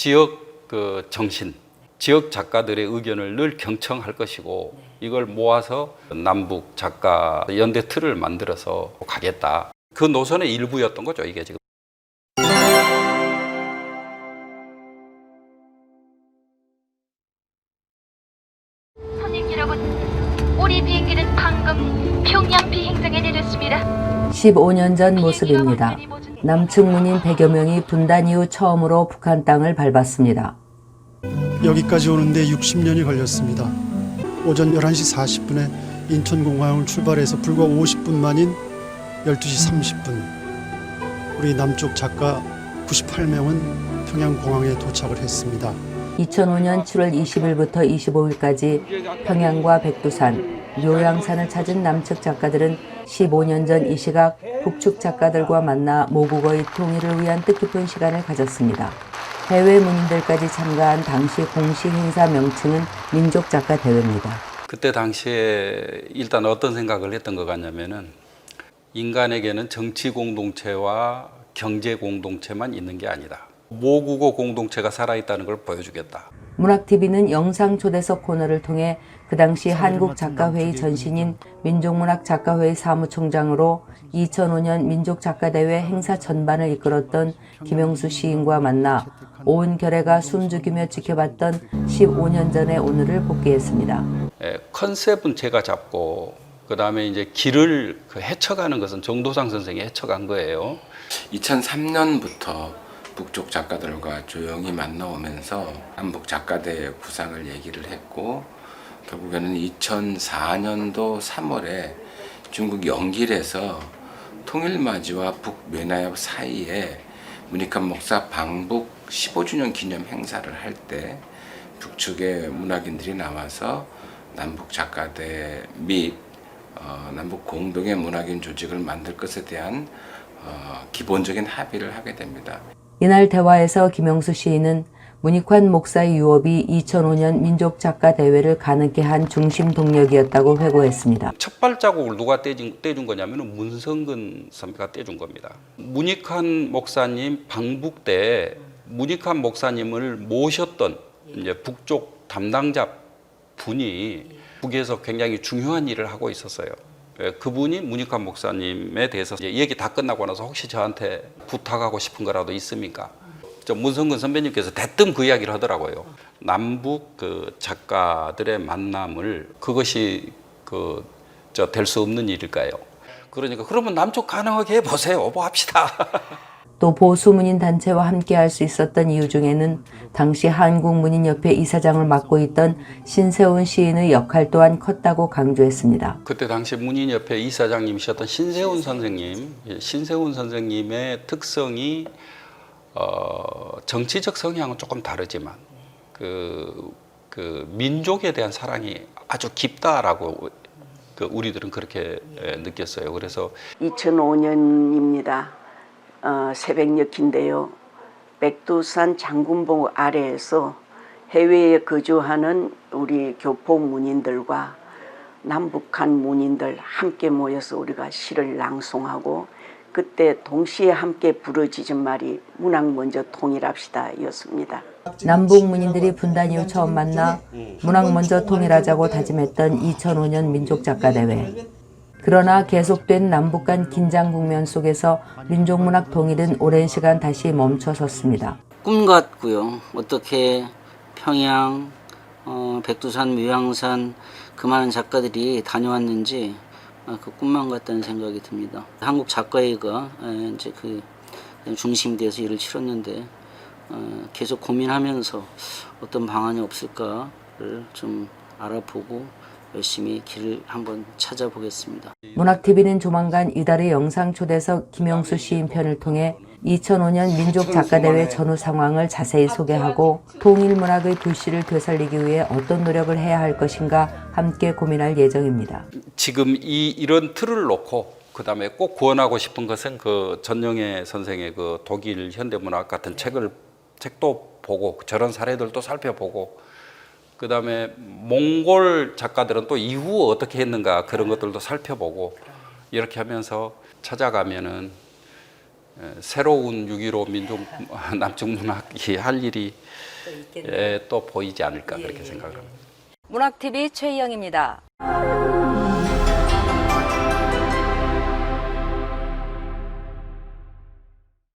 지역 그 정신, 지역 작가들의 의견을 늘 경청할 것이고 이걸 모아서 남북 작가 연대 틀을 만들어서 가겠다. 그 노선의 일부였던 거죠, 이게 지금. 손님 여러분, 우리 비행기는 방금 평양 비행장에 내렸습니다. 15년 전 모습입니다. 남측 문인 100여 명이 분단 이후 처음으로 북한 땅을 밟았습니다. 여기까지 오는데 60년이 걸렸습니다. 오전 11시 40분에 인천공항을 출발해서 불과 50분 만인 12시 30분 우리 남쪽 작가 98명은 평양공항에 도착을 했습니다. 2005년 7월 20일부터 25일까지 평양과 백두산, 묘양산을 찾은 남측 작가들은 15년 전 이 시각 북측 작가들과 만나 모국어의 통일을 위한 뜻깊은 시간을 가졌습니다. 해외 문인들까지 참가한 당시 공식 행사 명칭은 민족작가대회입니다. 그때 당시에 일단 어떤 생각을 했던 것 같냐면은 인간에게는 정치 공동체와 경제 공동체만 있는 게 아니다. 모국어 공동체가 살아있다는 걸 보여주겠다. 문학TV는 영상 초대석 코너를 통해 그 당시 한국작가회의 전신인 민족문학작가회의 사무총장으로 2005년 민족작가대회 행사 전반을 이끌었던 김영수 시인과 만나 온 결의가 숨죽이며 지켜봤던 15년 전의 오늘을 복귀했습니다. 컨셉은 제가 잡고 그 다음에 이제 길을 헤쳐가는 것은 정도상 선생이 헤쳐간 거예요. 2003년부터 북쪽 작가들과 조용히 만나오면서 남북 작가대회 구상을 얘기를 했고 결국에는 2004년도 3월에 중국 영길에서 통일맞이와 북매나협 사이에 문익환 목사 방북 15주년 기념 행사를 할 때 북측의 문학인들이 나와서 남북 작가대 및 남북 공동의 문학인 조직을 만들 것에 대한 기본적인 합의를 하게 됩니다. 이날 대화에서 김영수 시인은 문익환 목사의 유업이 2005년 민족작가대회를 가능케 한 중심 동력이었다고 회고했습니다. 첫 발자국을 누가 떼준 거냐면 문성근 선배가 떼준 겁니다. 문익환 목사님 방북 때 문익환 목사님을 모셨던 이제 북쪽 담당자 분이 북에서 굉장히 중요한 일을 하고 있었어요. 그분이 문익환 목사님에 대해서 얘기 다 끝나고 나서 혹시 저한테 부탁하고 싶은 거라도 있습니까? 문성근 선배님께서 대뜸 그 이야기를 하더라고요. 남북 그 작가들의 만남을 그것이 될 수 없는 일일까요? 그러니까 그러면 남쪽 가능하게 해보세요. 뭐 합시다. 또 보수문인 단체와 함께할 수 있었던 이유 중에는 당시 한국문인협회 이사장을 맡고 있던 신세훈 시인의 역할 또한 컸다고 강조했습니다. 그때 당시 문인협회 이사장님이셨던 신세훈 선생님의 특성이 정치적 성향은 조금 다르지만 그 민족에 대한 사랑이 아주 깊다라고 우리들은 그렇게 느꼈어요. 그래서 2005년입니다. 새벽녘인데요. 백두산 장군봉 아래에서 해외에 거주하는 우리 교포 문인들과 남북한 문인들 함께 모여서 우리가 시를 낭송하고 그때 동시에 함께 부러지는 말이 문학 먼저 통일합시다 였습니다. 남북 문인들이 분단 이후 처음 만나 문학 먼저 통일하자고 다짐했던 2005년 민족작가대회. 그러나 계속된 남북 간 긴장 국면 속에서 민족문학 통일은 오랜 시간 다시 멈춰섰습니다. 꿈 같고요. 어떻게 평양, 백두산, 묘양산 그 많은 작가들이 다녀왔는지 그 꿈만 같다는 생각이 듭니다. 한국 작가회가 이제 그 중심이 돼서 일을 치렀는데 계속 고민하면서 어떤 방안이 없을까를 좀 알아보고 열심히 길을 한번 찾아보겠습니다. 문학TV는 조만간 이달의 영상 초대석 김영수 시인 편을 통해 2005년 민족작가대회 전후 상황을 자세히 소개하고 통일문학의 불씨를 되살리기 위해 어떤 노력을 해야 할 것인가 함께 고민할 예정입니다. 지금 이런 틀을 놓고 그다음에 꼭 구원하고 싶은 것은 그 전영애 선생의 그 독일 현대문학 같은 책도 보고 저런 사례들도 살펴보고 그다음에 몽골 작가들은 또 이후 어떻게 했는가 그런 것들도 살펴보고 이렇게 하면서 찾아가면은 새로운 6.15 민족 남측 문학이 할 일이 또 보이지 않을까 그렇게 생각을 합니다. 문학TV 최희영입니다.